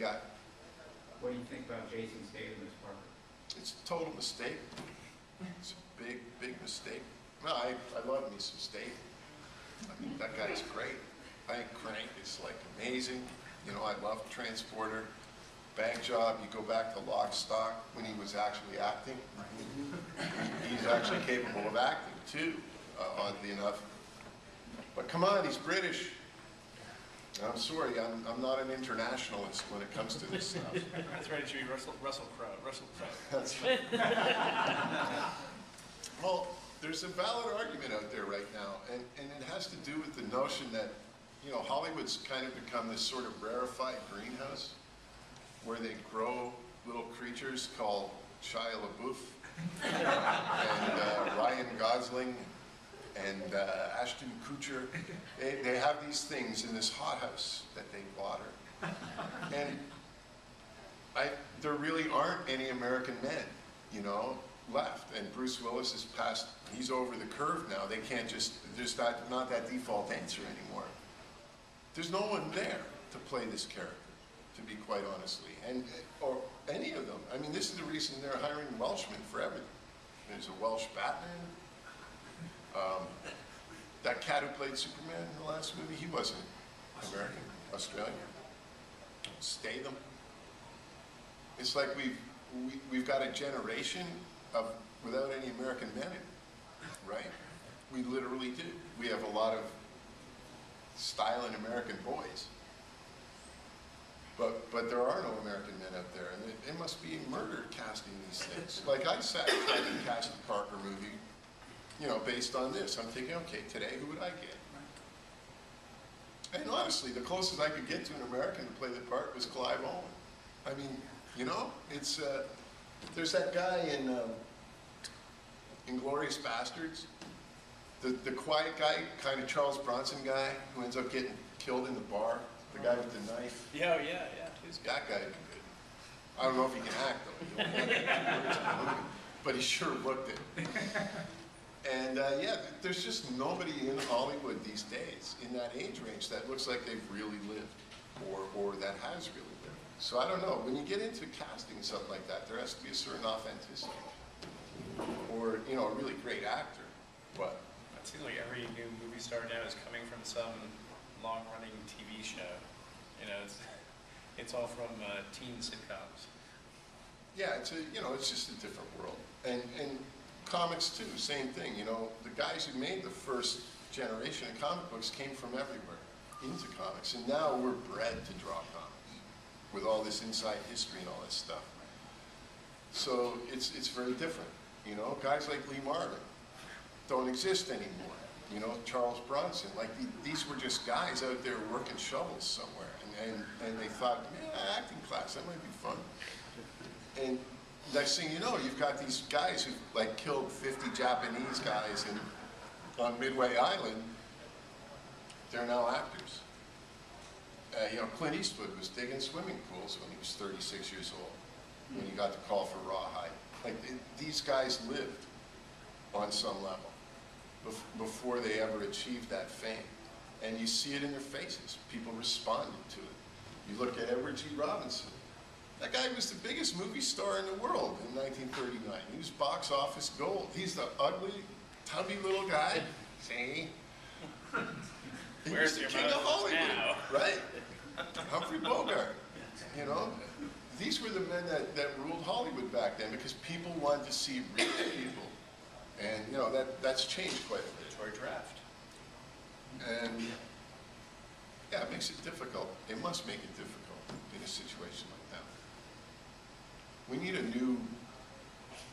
got? What do you think about Jason Statham as Parker? It's a total mistake. It's a big, big mistake. No, I love me some Statham. I mean, that guy's great. I think Crank is like amazing. You know, I love Transporter. Bank Job, you go back to Lock, Stock when he was actually acting. He's actually capable of acting too, oddly enough. But come on, he's British. I'm sorry, I'm not an internationalist when it comes to this stuff. That's right, it should be Russell Crowe. Russell Crowe. That's right. Well, there's a valid argument out there right now, and it has to do with the notion that, you know, Hollywood's kind of become this sort of rarefied greenhouse where they grow little creatures called Shia LaBeouf and Ryan Gosling and Ashton Kutcher. They have these things in this hothouse that they water. And there really aren't any American men, you know, left. And Bruce Willis is past, he's over the curve now. They can't just, there's not that default answer anymore. There's no one there to play this character, to be quite honestly, or any of them. I mean, this is the reason they're hiring Welshmen for everything. There's a Welsh Batman. That cat who played Superman in the last movie, he wasn't American, Australian. Statham. It's like we've got a generation of without any American men in it, right? We literally do. We have a lot of styling American boys. But there are no American men out there, and it must be murder casting these things. Like I sat trying to cast the Parker movie, you know, based on this. I'm thinking, okay, today who would I get? And honestly, the closest I could get to an American to play the part was Clive Owen. I mean, you know, it's there's that guy in Inglourious Bastards, the quiet guy, kind of Charles Bronson guy, who ends up getting killed in the bar. The guy with the knife. Yeah, yeah. That guy would be good. I don't know if he can act though. But he sure looked it. And yeah, there's just nobody in Hollywood these days in that age range that looks like they've really lived, or that has really lived. So I don't know. When you get into casting something like that, there has to be a certain authenticity, or you know, a really great actor. But it seems like every new movie star now is coming from some long-running TV show. You know, it's all from teen sitcoms. Yeah, it's just a different world. And comics too, same thing. You know, the guys who made the first generation of comic books came from everywhere into comics, and now we're bred to draw comics with all this inside history and all this stuff. So it's very different. You know, guys like Lee Marvin don't exist anymore. You know, Charles Bronson, like these were just guys out there working shovels somewhere, and they thought, yeah, acting class, that might be fun. And next thing you know, you've got these guys who like killed 50 Japanese guys on Midway Island. They're now actors. You know, Clint Eastwood was digging swimming pools when he was 36 years old, when he got the call for Rawhide. Like these guys lived on some level before they ever achieved that fame. And you see it in their faces. People responded to it. You look at Edward G. Robinson. That guy was the biggest movie star in the world in 1939. He was box office gold. He's the ugly, tubby little guy. See? He was the king of Hollywood, now? Right? Humphrey Bogart. You know? These were the men that ruled Hollywood back then because people wanted to see real people. And you know, that's changed quite a bit. Toy draft. And yeah, it makes it difficult. It must make it difficult in a situation like that. We need a new,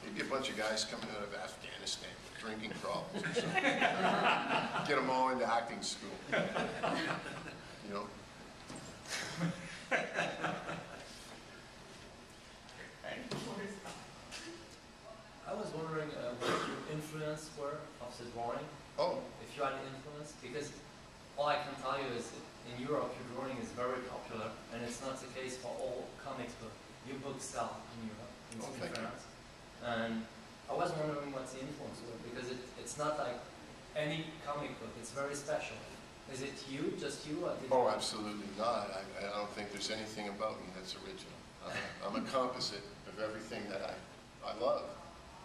maybe a bunch of guys coming out of Afghanistan with drinking problems or something. Get them all into acting school. You know? I was wondering what your influence were of the drawing. Oh. If you had an influence, because all I can tell you is that in Europe your drawing is very popular, and it's not the case for all comics, but your books sell in Europe, in France. And I was wondering what the influence was, because it's not like any comic book, it's very special. Is it you, just you, or did Oh, you? absolutely not. I don't think there's anything about me that's original. I'm a composite of everything that I love.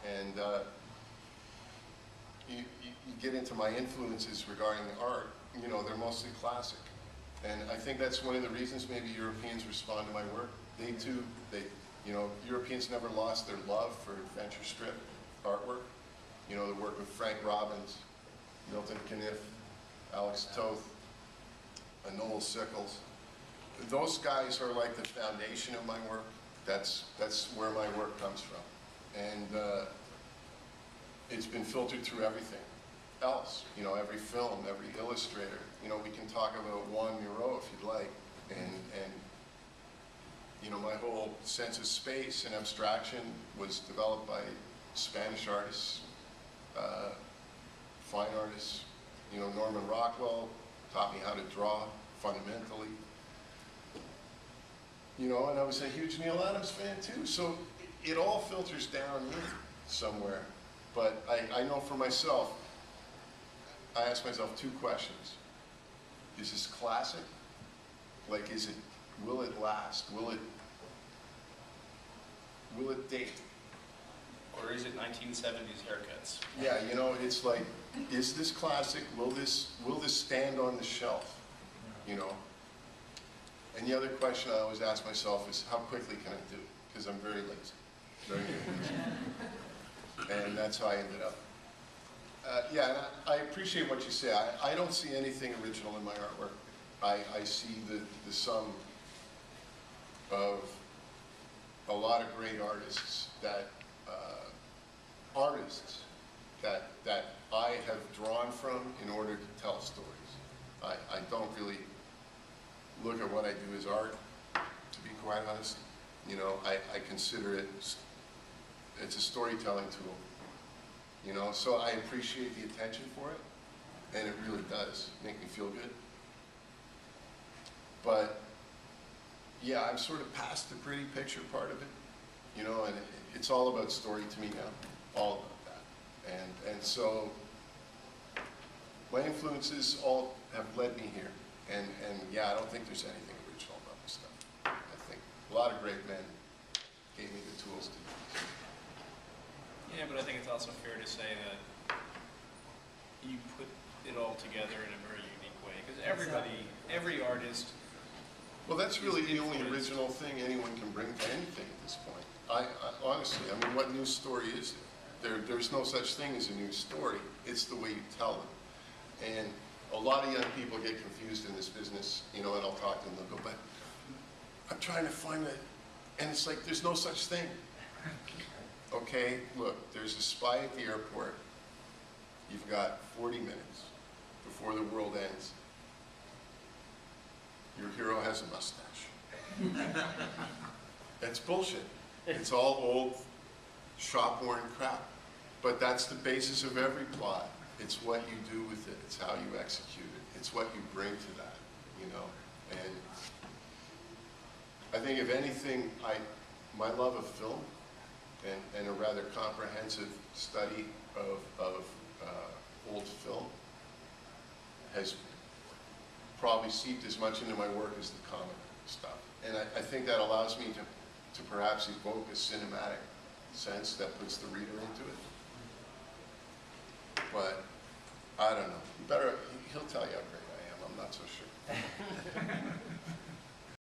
And you get into my influences regarding art, you know, they're mostly classic. And I think that's one of the reasons maybe Europeans respond to my work. They too, you know, Europeans never lost their love for adventure strip artwork. You know, the work of Frank Robbins, Milton Caniff, Alex Toth, Noel Sickles. Those guys are like the foundation of my work. That's where my work comes from. And it's been filtered through everything else. You know, every film, every illustrator. You know, we can talk about Juan Miro if you'd like. And you know, my whole sense of space and abstraction was developed by Spanish artists, fine artists. You know, Norman Rockwell taught me how to draw fundamentally. You know, and I was a huge Neil Adams fan too. So it all filters down in somewhere. But I know for myself, I ask myself two questions. Is this classic? Like, will it last? Will it date? Or is it 1970s haircuts? Yeah, you know, it's like, is this classic? Will this stand on the shelf? You know? And the other question I always ask myself is, how quickly can I do it? Because I'm very lazy. Very lazy. And that's how I ended up. Yeah, and I appreciate what you say. I don't see anything original in my artwork. I see the sum of a lot of great artists that I have drawn from in order to tell stories. I don't really look at what I do as art, to be quite honest. You know, I consider it's a storytelling tool. You know, so I appreciate the attention for it, and it really does make me feel good. But yeah, I'm sort of past the pretty picture part of it, you know, and it's all about story to me now, all about that. And so my influences all have led me here, and yeah, I don't think there's anything original about this stuff. I think a lot of great men gave me the tools to do this. Yeah, but I think it's also fair to say that you put it all together in a very unique way. Because every artist... Well, that's really the only original thing anyone can bring to anything at this point. I honestly, I mean, what new story is there? There's no such thing as a new story. It's the way you tell them. And a lot of young people get confused in this business, you know, and I'll talk to them, they'll go, but I'm trying to find it. And it's like, there's no such thing. Okay, look, there's a spy at the airport. You've got 40 minutes before the world ends. Your hero has a mustache. That's bullshit. It's all old, shop-worn crap. But that's the basis of every plot. It's what you do with it. It's how you execute it. It's what you bring to that, you know. And I think if anything, my love of film and a rather comprehensive study of old film has probably seeped as much into my work as the comic stuff. And I think that allows me to perhaps evoke a cinematic sense that puts the reader into it. But I don't know. He'll tell you how great I am. I'm not so sure.